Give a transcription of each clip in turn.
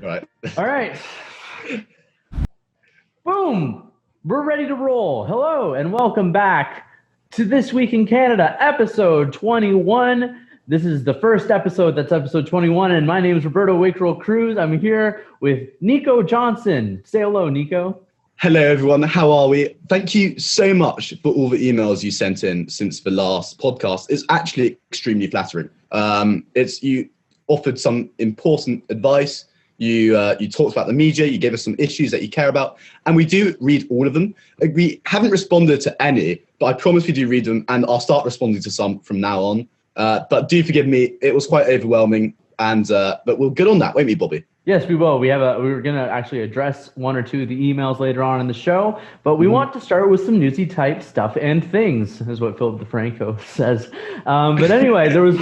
Right. All right. Boom. We're ready to roll. Hello and welcome back to This Week in Canada, episode 21. This is the first episode. That's episode 21. And my name is Roberto Wakerell Cruz. I'm here with Nico Johnson. Say hello, Nico. Hello, everyone. How are we? Thank you so much for all the emails you sent in since the last podcast. It's actually extremely flattering. You offered some important advice. You talked about the media. You gave us some issues that you care about, and we do read all of them. We haven't responded to any, but I promise we do read them, and I'll start responding to some from now on. But do forgive me; it was quite overwhelming, and but we'll get on that, won't we, Bobby? Yes, we will. We were going to actually address one or two of the emails later on in the show, but we want to start with some newsy type stuff and things, is what Philip DeFranco says. But anyway, there was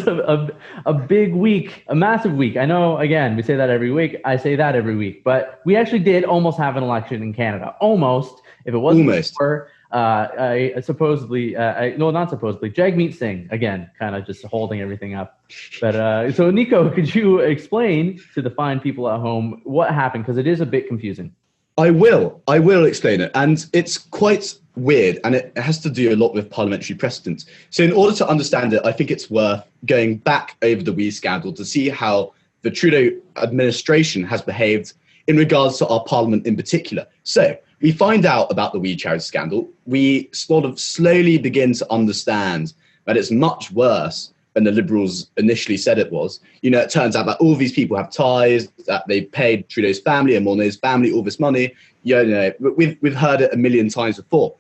a big week, a massive week. I know, again, we say that every week. I say that every week, but we actually did almost have an election in Canada. Almost. If it wasn't for not supposedly, Jagmeet Singh, again, kind of just holding everything up. But so, Nico, could you explain to the fine people at home what happened? Because it is a bit confusing. I will explain it. And it's quite weird, and it has to do a lot with parliamentary precedent. So in order to understand it, I think it's worth going back over the WE scandal to see how the Trudeau administration has behaved in regards to our parliament in particular. So we find out about the WE charity scandal. We sort of slowly begin to understand that it's much worse than the Liberals initially said it was. You know, it turns out that all these people have ties, that they paid Trudeau's family and Morneau's family all this money. You know, we've heard it a million times before.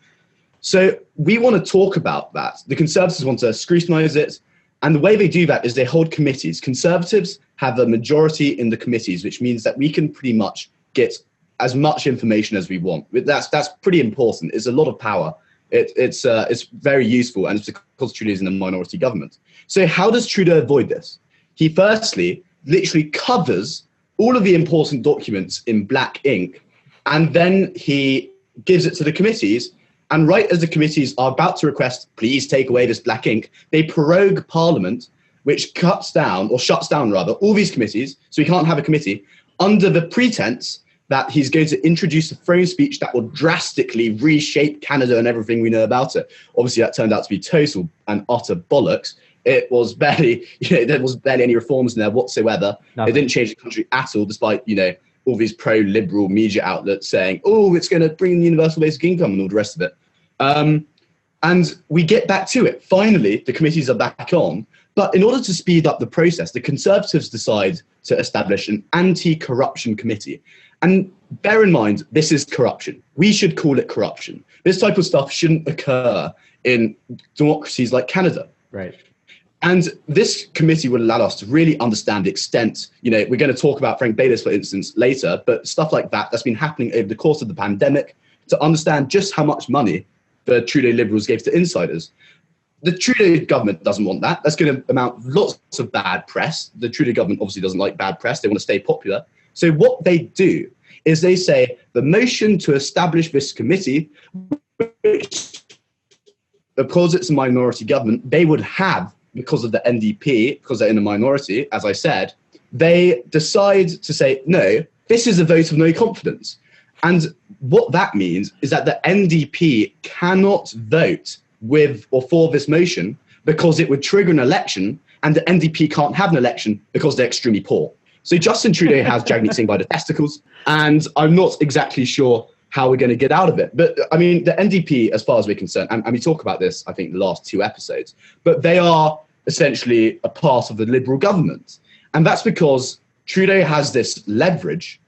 So we want to talk about that. The Conservatives want to scrutinise it. And the way they do that is they hold committees. Conservatives have a majority in the committees, which means that we can pretty much get as much information as we want. That's pretty important. It's a lot of power. It's very useful, and it's because Trudeau is in a minority government. So how does Trudeau avoid this? He firstly literally covers all of the important documents in black ink, and then he gives it to the committees. And right as the committees are about to request, please take away this black ink, they prorogue Parliament, which shuts down all these committees, so we can't have a committee, under the pretense that he's going to introduce a throne speech that will drastically reshape Canada and everything we know about it. Obviously, that turned out to be total and utter bollocks. It was barely, there was barely any reforms in there whatsoever. Nothing. It didn't change the country at all, despite, all these pro-liberal media outlets saying, oh, it's going to bring the universal basic income and all the rest of it. And we get back to it. Finally, the committees are back on. But in order to speed up the process, the Conservatives decide to establish an anti-corruption committee. And bear in mind, this is corruption. We should call it corruption. This type of stuff shouldn't occur in democracies like Canada. Right. And this committee will allow us to really understand the extent. We're going to talk about Frank Baylis, for instance, later, but stuff like that's been happening over the course of the pandemic, to understand just how much money the Trudeau Liberals gave to insiders. The Trudeau government doesn't want that. That's going to amount lots of bad press. The Trudeau government obviously doesn't like bad press. They want to stay popular. So what they do is they say the motion to establish this committee, which, because it's a minority government, they would have, because of the NDP, because they're in a minority, as I said, they decide to say, no, this is a vote of no confidence. And what that means is that the NDP cannot vote with or for this motion because it would trigger an election, and the NDP can't have an election because they're extremely poor. So Justin Trudeau has Jagmeet Singh by the testicles, and I'm not exactly sure how we're going to get out of it. But I mean, the NDP, as far as we're concerned, and we talk about this, I think, the last two episodes, but they are essentially a part of the Liberal government. And that's because Trudeau has this leverage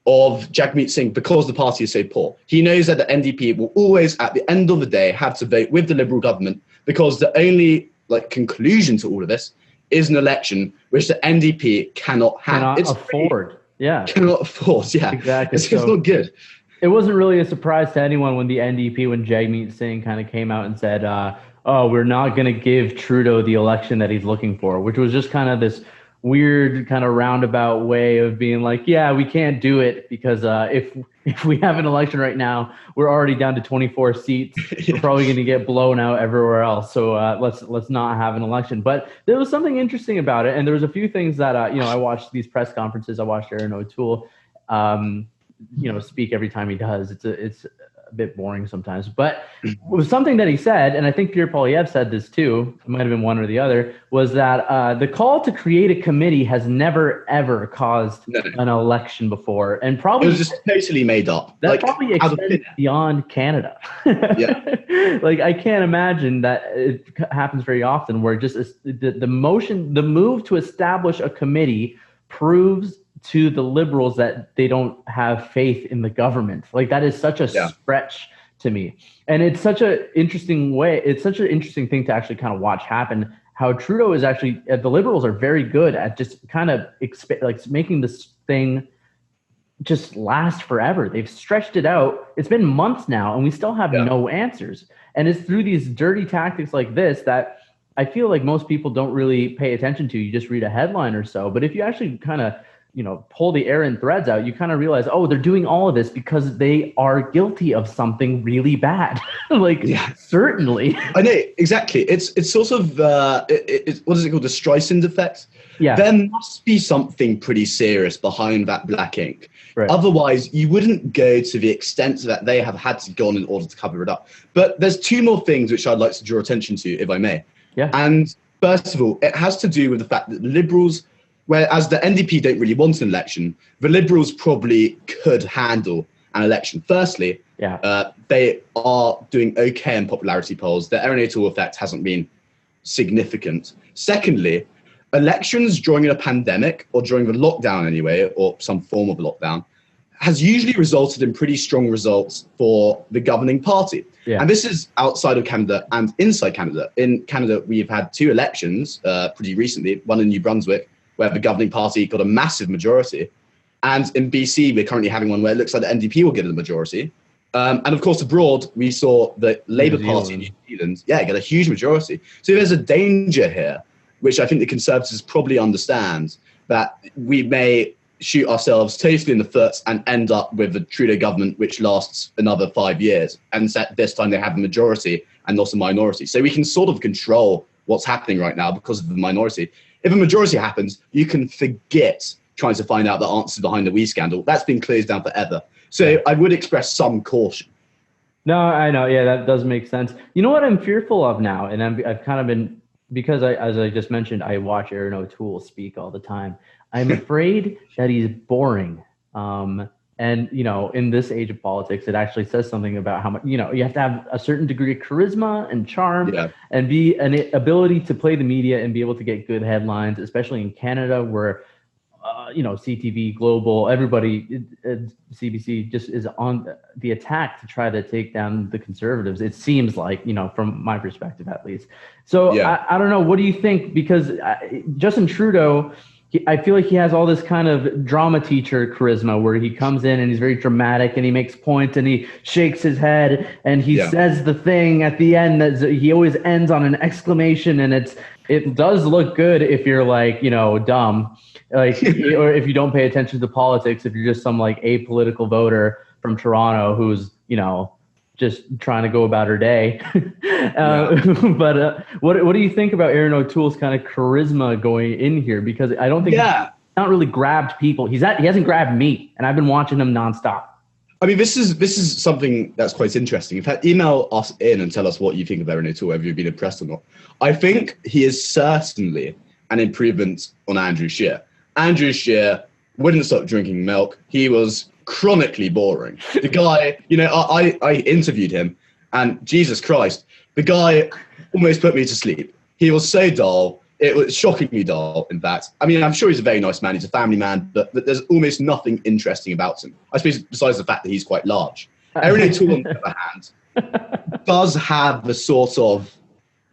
of Jagmeet Singh because the party is so poor. He knows that the NDP will always, at the end of the day, have to vote with the Liberal government because the only conclusion to all of this is an election which the NDP cannot have. Cannot afford. Yeah. Exactly. It's not good. It wasn't really a surprise to anyone when the NDP, when Jagmeet Singh kind of came out and said, we're not going to give Trudeau the election that he's looking for, which was just kind of this weird kind of roundabout way of being like, yeah, we can't do it because if we have an election right now, we're already down to 24 seats. We're probably going to get blown out everywhere else. So let's not have an election. But there was something interesting about it, and there was a few things that I watched these press conferences. I watched Aaron O'Toole, speak every time he does. It's a bit boring sometimes, but it was something that he said, and I think Pierre Poilievre said this too, it might have been one or the other, was that the call to create a committee has never, ever caused an election before. And probably- It was just totally made up. That probably extends beyond Canada. Yeah. Like, I can't imagine that it happens very often where just the move to establish a committee proves to the Liberals that they don't have faith in the government. Like, that is such a stretch to me. And it's such an interesting way. It's such an interesting thing to actually kind of watch happen, how Trudeau is actually, the Liberals are very good at just kind of making this thing just last forever. They've stretched it out. It's been months now and we still have no answers. And it's through these dirty tactics like this that I feel like most people don't really pay attention to. You just read a headline or so. But if you actually kind of pull the air and threads out, you kind of realize, oh, they're doing all of this because they are guilty of something really bad. Certainly. I know, exactly. It's sort of, what is it called? The Streisand effect? Yeah. There must be something pretty serious behind that black ink. Right. Otherwise, you wouldn't go to the extent that they have had to go on in order to cover it up. But there's two more things which I'd like to draw attention to, if I may. Yeah. And first of all, it has to do with the fact that the Liberals, whereas the NDP don't really want an election, the Liberals probably could handle an election. Firstly, they are doing okay in popularity polls. The Aaron O'Toole effect hasn't been significant. Secondly, elections during a pandemic, or during the lockdown anyway, or some form of lockdown, has usually resulted in pretty strong results for the governing party. Yeah. And this is outside of Canada and inside Canada. In Canada, we've had two elections pretty recently, one in New Brunswick, where the governing party got a massive majority. And in BC, we're currently having one where it looks like the NDP will get a majority. And of course, abroad, we saw the Labour Party in New Zealand, get a huge majority. So there's a danger here, which I think the Conservatives probably understand, that we may shoot ourselves totally in the foot and end up with a Trudeau government which lasts another 5 years. And this time they have a majority and not a minority. So we can sort of control what's happening right now because of the minority. If a majority happens, you can forget trying to find out the answers behind the WE scandal. That's been closed down forever. So I would express some caution. No, I know. Yeah, that does make sense. You know what I'm fearful of now? And I've kind of been, because as I just mentioned, I watch Aaron O'Toole speak all the time. I'm afraid that he's boring. And, in this age of politics, it actually says something about how much, you have to have a certain degree of charisma and charm and be an ability to play the media and be able to get good headlines, especially in Canada where, CTV, Global, everybody, CBC just is on the attack to try to take down the Conservatives. It seems like, from my perspective, at least. So I don't know. What do you think? Because Justin Trudeau, I feel like he has all this kind of drama teacher charisma where he comes in and he's very dramatic and he makes points and he shakes his head and he says the thing at the end that he always ends on an exclamation, and it does look good if you're like, dumb, like, or if you don't pay attention to politics, if you're just some like apolitical voter from Toronto who's, just trying to go about her day. But what do you think about Aaron O'Toole's kind of charisma going in here? Because I don't think he's not really grabbed people. He hasn't grabbed me, and I've been watching him nonstop. I mean, this is something that's quite interesting. In fact, email us in and tell us what you think of Aaron O'Toole, whether you've been impressed or not. I think he is certainly an improvement on Andrew Scheer. Andrew Scheer wouldn't stop drinking milk. He was chronically boring. The guy, I interviewed him, and Jesus Christ, the guy almost put me to sleep. He was so dull. It was shockingly dull, in fact. I mean, I'm sure he's a very nice man. He's a family man, but there's almost nothing interesting about him. I suppose besides the fact that he's quite large. Aaron O'Toole, on the other hand, does have the sort of,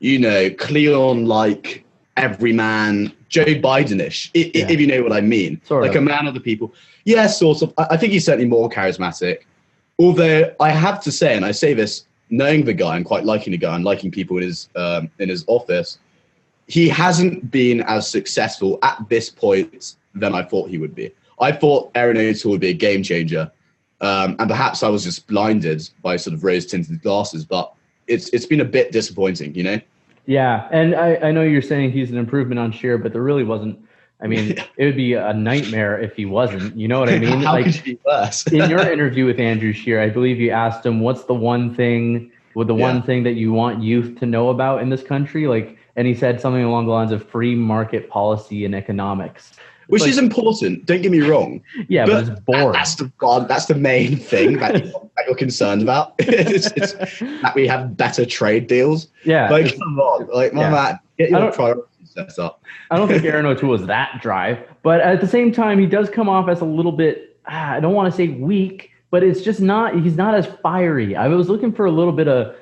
Cleon-like everyman, Joe Biden-ish, if you know what I mean. Like a man of the people. Yeah, sort of. I think he's certainly more charismatic. Although I have to say, and I say this knowing the guy and quite liking the guy and liking people in his office, he hasn't been as successful at this point than I thought he would be. I thought Aaron O'Toole would be a game changer. And perhaps I was just blinded by sort of rose-tinted glasses, but it's been a bit disappointing, you know? Yeah, and I know you're saying he's an improvement on Scheer, but there really wasn't. I mean, it would be a nightmare if he wasn't. You know what I mean? How could it be worse? In your interview with Andrew Scheer, I believe you asked him, what's the one thing that you want youth to know about in this country? Like, and he said something along the lines of free market policy and economic. Which is important, don't get me wrong. Yeah, but it's boring. That's the main thing that you're concerned about. it's that we have better trade deals. Yeah. Like, come on. Like, my man, get your priorities set up. I don't think Aaron O'Toole is that dry. But at the same time, he does come off as a little bit, I don't want to say weak, but it's just he's not as fiery. I was looking for a little bit of,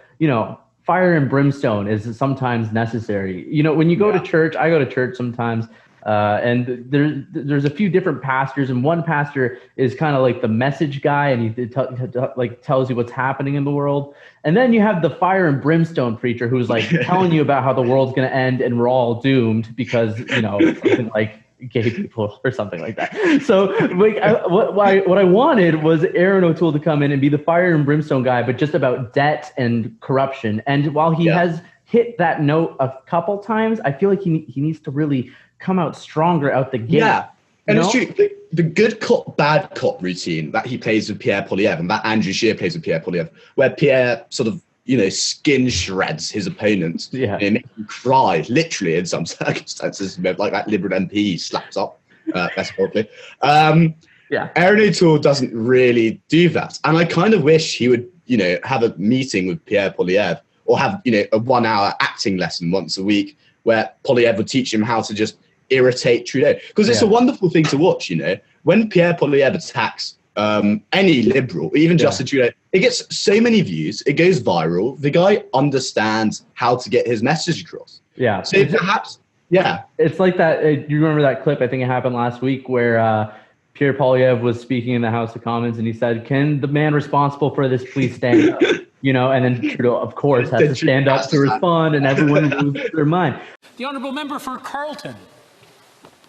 fire and brimstone is sometimes necessary. When you go to church, I go to church sometimes. And there's a few different pastors, and one pastor is kind of like the message guy, and he tells you what's happening in the world. And then you have the fire and brimstone preacher who's like telling you about how the world's going to end and we're all doomed because something like gay people or something like that. So like what I wanted was Aaron O'Toole to come in and be the fire and brimstone guy, but just about debt and corruption. And while he has hit that note a couple times, I feel like he needs to really come out stronger out the gate. Yeah, and it's true. The good cop, bad cop routine that he plays with Pierre Poilievre and that Andrew Scheer plays with Pierre Poilievre, where Pierre sort of, skin shreds his opponent, makes him cry, literally in some circumstances, like that Liberal MP slaps up, metaphorically. Aaron O'Toole doesn't really do that. And I kind of wish he would, have a meeting with Pierre Poilievre or have, a 1 hour acting lesson once a week where Poilievre would teach him how to just irritate Trudeau, because it's a wonderful thing to watch. When Pierre Poilievre attacks any Liberal, even Justin Trudeau, it gets so many views, it goes viral. The guy understands how to get his message across. So perhaps it's like that. You remember that clip? I think it happened last week where Pierre Poilievre was speaking in the House of Commons and he said, "Can the man responsible for this please stand up?" And then Trudeau, of course, has to stand up to respond, and everyone loses their mind. The honourable member for Carleton.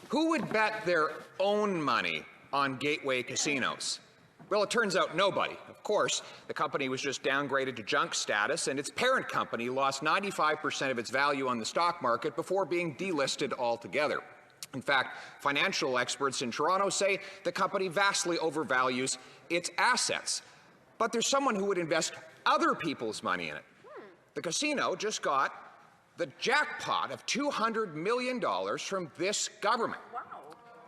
Who would bet their own money on gateway casinos? Well, it turns out nobody. Of course, the company was just downgraded to junk status, and its parent company lost 95% of its value on the stock market before being delisted altogether. In fact, financial experts in Toronto say the company vastly overvalues its assets. But there's someone who would invest other people's money in it. The casino just got the jackpot of $200 million from this government. Wow.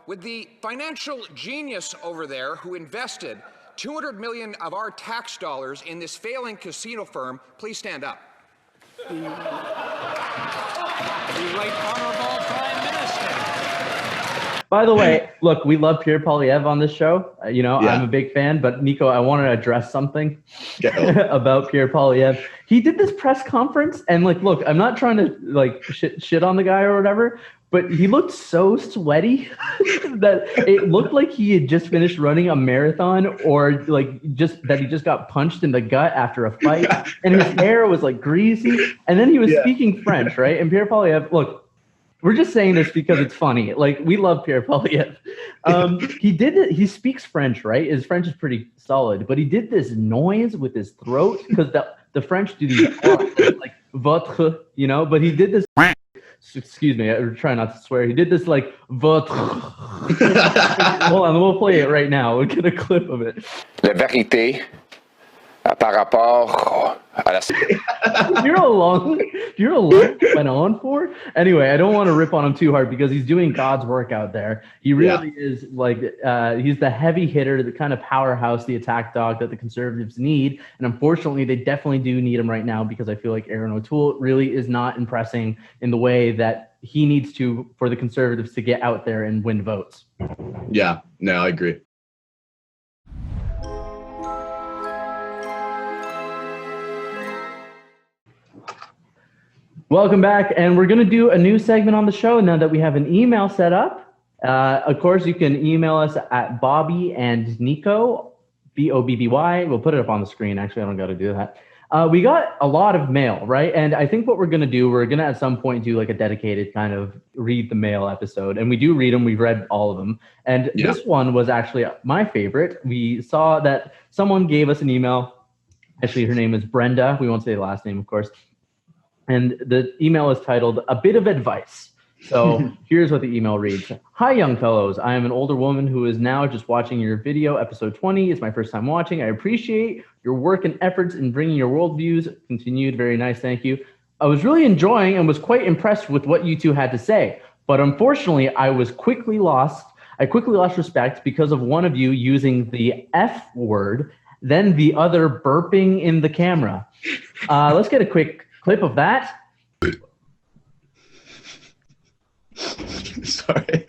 With the financial genius over there who invested $200 million of our tax dollars in this failing casino firm, please stand up. The Right Honourable Prime Minister. By the way, look, we love Pierre Poilievre on this show. I'm a big fan, but Nico, I want to address something about Pierre Poilievre. He did this press conference, and look, I'm not trying to shit on the guy or whatever, but he looked so sweaty that it looked like he had just finished running a marathon, or just that he just got punched in the gut after a fight, and his hair was greasy, and then he was speaking French, right? And Pierre Poilievre, look, we're just saying this because it's funny. We love Pierre Poilievre. He did it. He speaks French, right? His French is pretty solid, but he did this noise with his throat because the French do these votre, but he did this. Excuse me, I try not to swear. He did this votre. Hold on, we'll play it right now. We'll get a clip of it. La vérité par rapport à la... You're a long went on for. Anyway, I don't want to rip on him too hard because he's doing God's work out there. He really is he's the heavy hitter, the kind of powerhouse, the attack dog that the Conservatives need. And unfortunately, they definitely do need him right now because I feel like Aaron O'Toole really is not impressing in the way that he needs to for the Conservatives to get out there and win votes. Yeah, no, I agree. Welcome back, and we're going to do a new segment on the show now that we have an email set up. Of course, you can email us at Bobby and Nico, Bobby. We'll put it up on the screen. Actually, I don't got to do that. We got a lot of mail, right? And I think what we're going to do, we're going to at some point do like a dedicated kind of read the mail episode. And we do read them. We've read all of them. And this one was actually my favorite. We saw that someone gave us an email. Actually, her name is Brenda. We won't say the last name, of course. And the email is titled, A Bit of Advice. So here's what the email reads. Hi, young fellows. I am an older woman who is now just watching your video. Episode 20 is my first time watching. I appreciate your work and efforts in bringing your worldviews. Continued. Very nice. Thank you. I was really enjoying and was quite impressed with what you two had to say. But unfortunately, I quickly lost respect because of one of you using the F word, then the other burping in the camera. Let's get a quick clip of that. Sorry.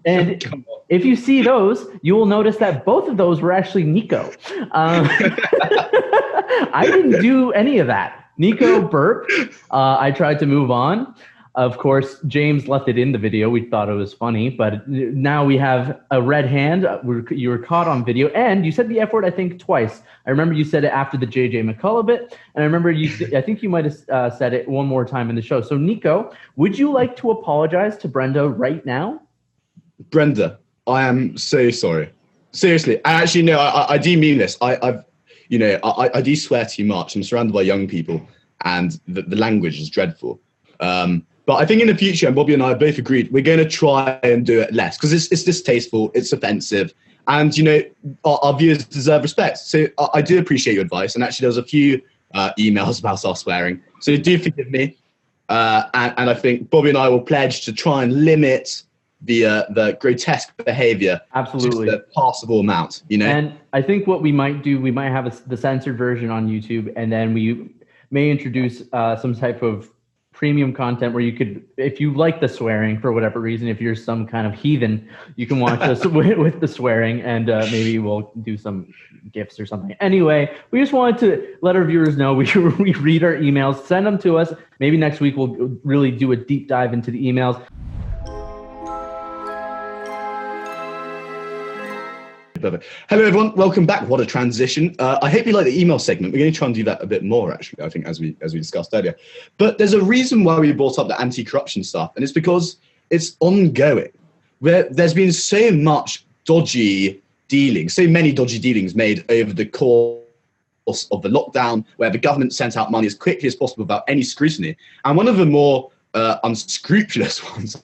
And if you see those, you will notice that both of those were actually Nico. I didn't do any of that. Nico burped. I tried to move on. Of course, James left it in the video. We thought it was funny, but now we have a red hand. You were caught on video, and you said the F word, I think, twice. I remember you said it after the J.J. McCullough bit, and I remember I think you might have said it one more time in the show. So, Nico, would you like to apologize to Brenda right now? Brenda, I am so sorry. Seriously, and actually, no, I do mean this. I do swear too much. I'm surrounded by young people, and the language is dreadful. But I think in the future, and Bobby and I both agreed, we're going to try and do it less because it's distasteful, it's offensive, and our viewers deserve respect. So I do appreciate your advice, and actually there was a few emails about our swearing, so do forgive me. And I think Bobby and I will pledge to try and limit the grotesque behaviour. Absolutely, to the passable amount. And I think what we might do, we might have the censored version on YouTube, and then we may introduce some type of premium content where you could, if you like the swearing for whatever reason, if you're some kind of heathen, you can watch us with the swearing, and maybe we'll do some gifts or something. Anyway, we just wanted to let our viewers know we read our emails, send them to us. Maybe next week we'll really do a deep dive into the emails. Perfect. Hello, everyone. Welcome back. What a transition. I hope you like the email segment. We're going to try and do that a bit more, actually, I think, as we discussed earlier. But there's a reason why we brought up the anti-corruption stuff, and it's because it's ongoing. There's been so much dodgy dealing, so many dodgy dealings made over the course of the lockdown, where the government sent out money as quickly as possible without any scrutiny. And one of the more unscrupulous ones,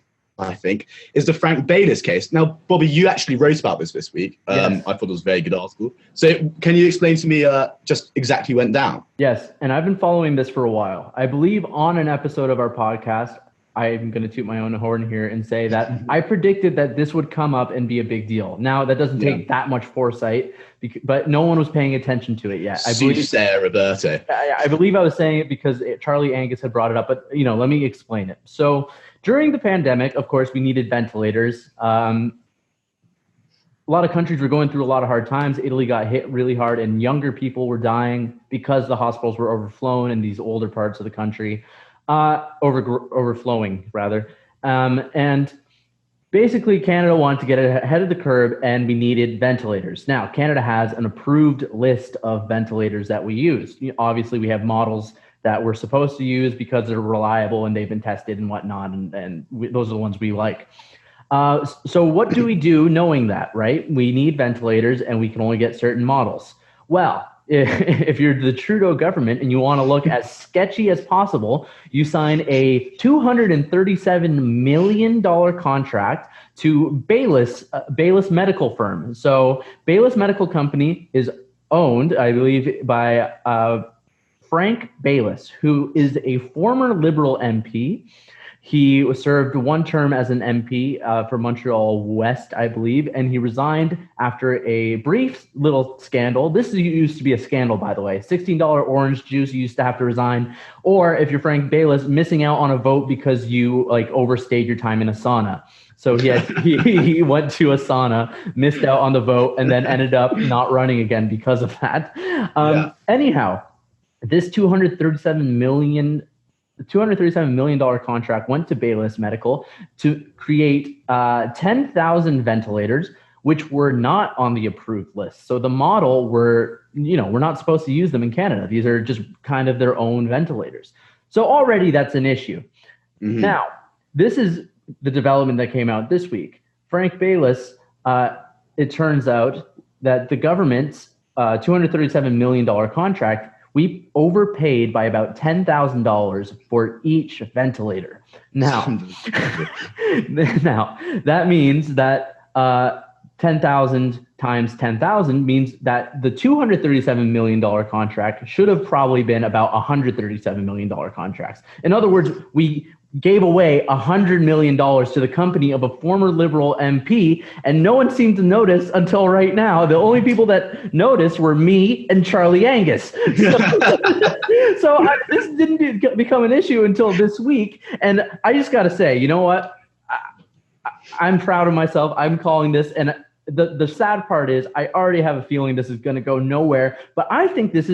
I think, is the Frank Baylis case. Now, Bobby, you actually wrote about this week. Yes. I thought it was a very good article. So can you explain to me just exactly went down? Yes, and I've been following this for a while. I believe on an episode of our podcast, I'm going to toot my own horn here and say that I predicted that this would come up and be a big deal. Now, that doesn't take that much foresight, but no one was paying attention to it yet. I believe I was saying it because Charlie Angus had brought it up, but let me explain it. So during the pandemic, of course, we needed ventilators. A lot of countries were going through a lot of hard times. Italy got hit really hard, and younger people were dying because the hospitals were overflown in these older parts of the country, overflowing rather. And basically, Canada wanted to get ahead of the curve, and we needed ventilators. Now, Canada has an approved list of ventilators that we use. Obviously, we have models that we're supposed to use because they're reliable and they've been tested and whatnot, and those are the ones we like. So what do we do knowing that, right? We need ventilators and we can only get certain models. Well, if you're the Trudeau government and you want to look as sketchy as possible, you sign a $237 million contract to Baylis Medical Firm. So Baylis Medical Company is owned, I believe, by Frank Baylis, who is a former Liberal MP. He served one term as an MP for Montreal West, I believe, and he resigned after a brief little scandal. This used to be a scandal, by the way. $16 orange juice, you used to have to resign. Or if you're Frank Baylis, missing out on a vote because you overstayed your time in a sauna. So he went to a sauna, missed out on the vote, and then ended up not running again because of that. Anyhow, this $237 million the $237 million contract went to Baylis Medical to create 10,000 ventilators, which were not on the approved list. So the model we're not supposed to use them in Canada. These are just kind of their own ventilators. So already that's an issue. Mm-hmm. Now, this is the development that came out this week. Frank Baylis, it turns out that the government's $237 million contract, we overpaid by about $10,000 for each ventilator. Now, that means that 10,000 times 10,000 means that the $237 million contract should have probably been about $137 million contracts. In other words, we gave away $100 million to the company of a former Liberal MP, and no one seemed to notice until right now. The only people that noticed were me and Charlie Angus. So this didn't become an issue until this week, and I just got to say, you know what? I'm proud of myself. I'm calling this, and the sad part is I already have a feeling this is going to go nowhere, but I think this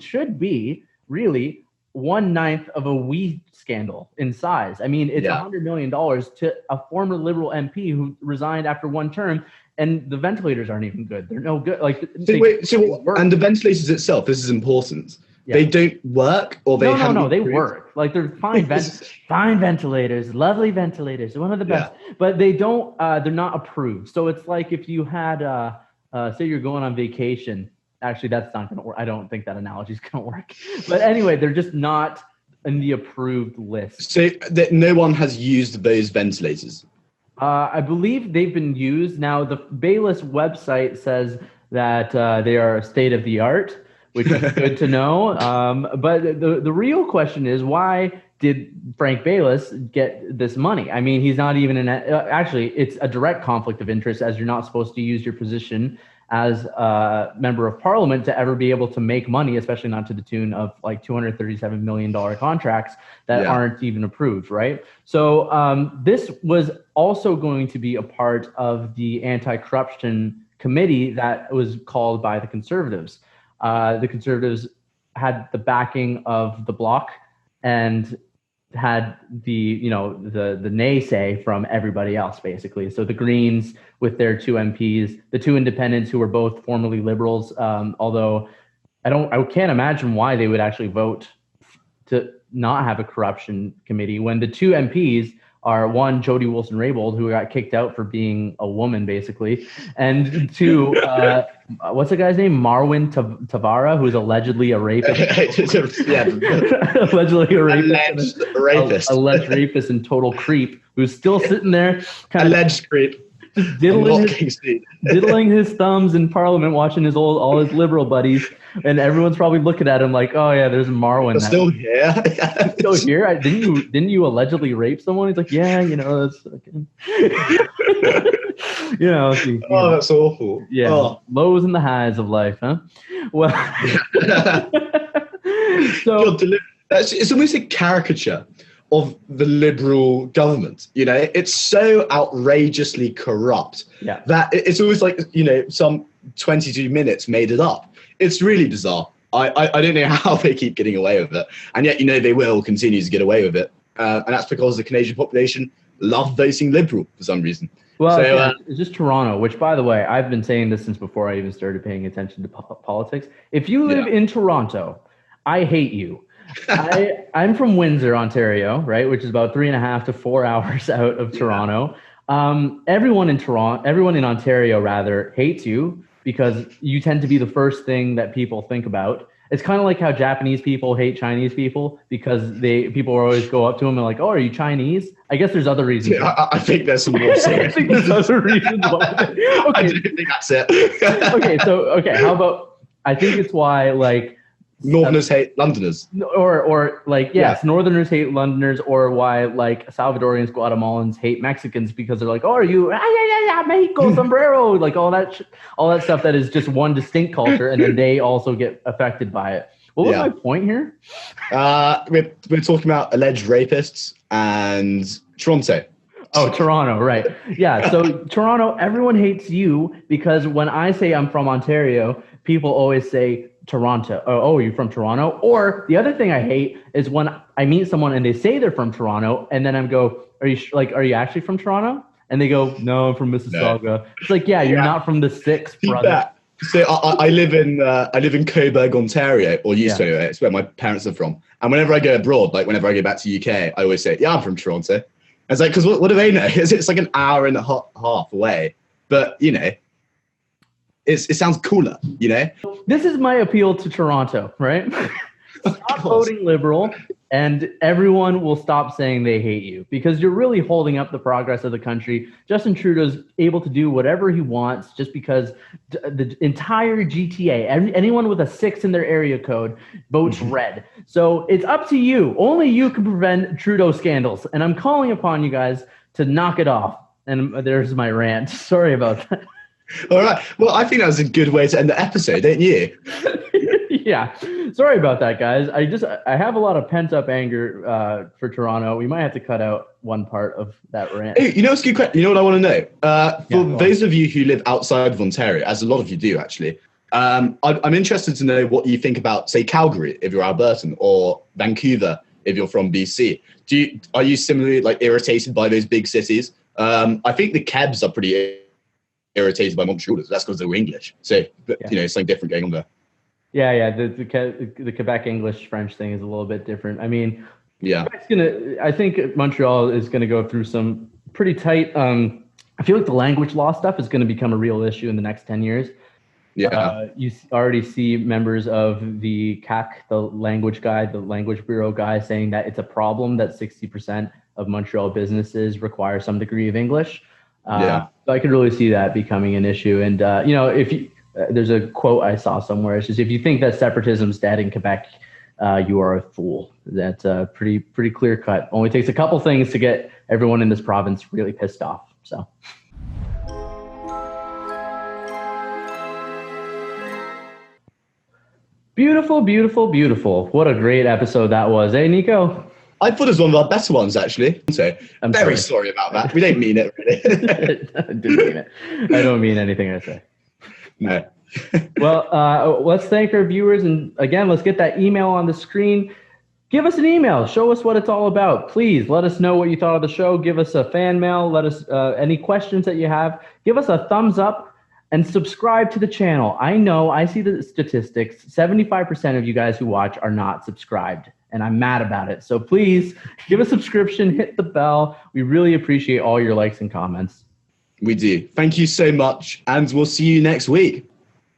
should be really 1/9 of a weed scandal in size. I mean, it's $100 million to a former Liberal MP who resigned after one term, and the ventilators aren't even good. They're no good. Like, and the ventilators itself, this is important. Yeah. They don't work, or they they work. Like, they're fine fine ventilators, lovely ventilators, one of the best. Yeah. But they don't. They're not approved. So it's like if you had, say, you're going on vacation. Actually, that's not going to work. I don't think that analogy is going to work. But anyway, they're just not in the approved list. So that no one has used those ventilators? I believe they've been used. Now, the Baylis website says that they are state of the art, which is good to know. But the real question is, why did Frank Baylis get this money? I mean, he's not even actually, it's a direct conflict of interest, as you're not supposed to use your position as a member of parliament to ever be able to make money, especially not to the tune of like $237 million contracts that aren't even approved, right? So this was also going to be a part of the anti-corruption committee that was called by the Conservatives. The Conservatives had the backing of the Bloc and had the nay say from everybody else, basically. So the Greens with their two MPs, the two independents who were both formerly Liberals, although I can't imagine why they would actually vote to not have a corruption committee when the two MPs are, one, Jody Wilson-Raybould, who got kicked out for being a woman, basically, and two, what's the guy's name? Marwan Tavara, who's allegedly a rapist. Allegedly a rapist. Alleged rapist and total creep, who's still sitting there. Alleged creep. Diddling his thumbs in Parliament, watching all his Liberal buddies, and everyone's probably looking at him like, "Oh yeah, there's Marwan." Still here? Still here? Didn't you allegedly rape someone? He's like, "Yeah, that's fucking." That's awful. Yeah, lows and the highs of life, huh? Well, so it's almost a caricature of the Liberal government. It's so outrageously corrupt that it's always like, some 22 minutes made it up. It's really bizarre. I don't know how they keep getting away with it. And yet, they will continue to get away with it. And that's because the Canadian population love voting Liberal for some reason. Well, it's just Toronto, which, by the way, I've been saying this since before I even started paying attention to politics. If you live in Toronto, I hate you. I'm from Windsor, Ontario, right, which is about 3.5 to 4 hours out of Toronto. Everyone in Ontario rather hates you because you tend to be the first thing that people think about. It's kind of like how Japanese people hate Chinese people because people always go up to them and like, "Oh, are you Chinese?" I guess there's other reasons. Yeah, I think there's some more. I think there's other reasons why. Okay. I don't think that's it. How about? I think it's why Northerners hate Londoners. Or Northerners hate Londoners, or why Salvadorians, Guatemalans hate Mexicans because they're like, "Oh, are you Mexico sombrero?" Like all that stuff that is just one distinct culture, and then they also get affected by it. What was my point here? We're talking about alleged rapists and Toronto. Oh, Toronto, right. Yeah, so Toronto, everyone hates you because when I say I'm from Ontario, people always say, Toronto. Oh, you're from Toronto? Or the other thing I hate is when I meet someone and they say they're from Toronto, and then I'm go, are you actually from Toronto? And they go, no, I'm from Mississauga. No. It's like, yeah, you're not from the 6th, brother. So I live in Coburg, Ontario, or used to anyway. It's where my parents are from. And whenever I go abroad, like whenever I go back to UK, I always say, yeah, I'm from Toronto. And it's like, because what do they know? It's like an hour and a half away. But, you know, it sounds cooler, you know? This is my appeal to Toronto, right? Stop voting Liberal, and everyone will stop saying they hate you, because you're really holding up the progress of the country. Justin Trudeau's able to do whatever he wants just because the entire GTA, anyone with a 6 in their area code votes red. So it's up to you. Only you can prevent Trudeau scandals. And I'm calling upon you guys to knock it off. And there's my rant. Sorry about that. All right. Well, I think that was a good way to end the episode, don't you? Yeah. Sorry about that, guys. I have a lot of pent up anger for Toronto. We might have to cut out one part of that rant. Hey, you know what's a good question? You know what I want to know? For those of you who live outside of Ontario, as a lot of you do actually, I'm interested to know what you think about, say, Calgary if you're Albertan, or Vancouver if you're from BC. Are you similarly like irritated by those big cities? I think the Kebs are pretty irritated by Montrealers. That's because they were English. So, you know, something different going on there. Yeah. The Quebec English French thing is a little bit different. I mean, I think Montreal is gonna go through some pretty tight. I feel like the language law stuff is going to become a real issue in the next 10 years. Yeah. You already see members of the CAC, the language guide, the language bureau guy, saying that it's a problem that 60% of Montreal businesses require some degree of English. So I could really see that becoming an issue. And, you know, if you, there's a quote I saw somewhere. It's just, if you think that separatism's dead in Quebec, you are a fool. That's pretty clear cut. Only takes a couple things to get everyone in this province really pissed off. So. Beautiful, beautiful, beautiful. What a great episode that was. Hey, Nico? I thought it was one of our better ones, actually. So I'm very sorry about that. We didn't mean it, really. I didn't mean it. I don't mean anything I say. No. Well, let's thank our viewers. And again, let's get that email on the screen. Give us an email. Show us what it's all about. Please let us know what you thought of the show. Give us a fan mail. Let us any questions that you have. Give us a thumbs up and subscribe to the channel. I know, I see the statistics. 75% of you guys who watch are not subscribed, and I'm mad about it. So please give a subscription, hit the bell. We really appreciate all your likes and comments. We do. Thank you so much, and we'll see you next week.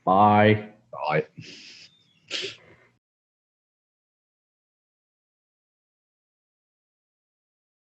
Bye. Bye.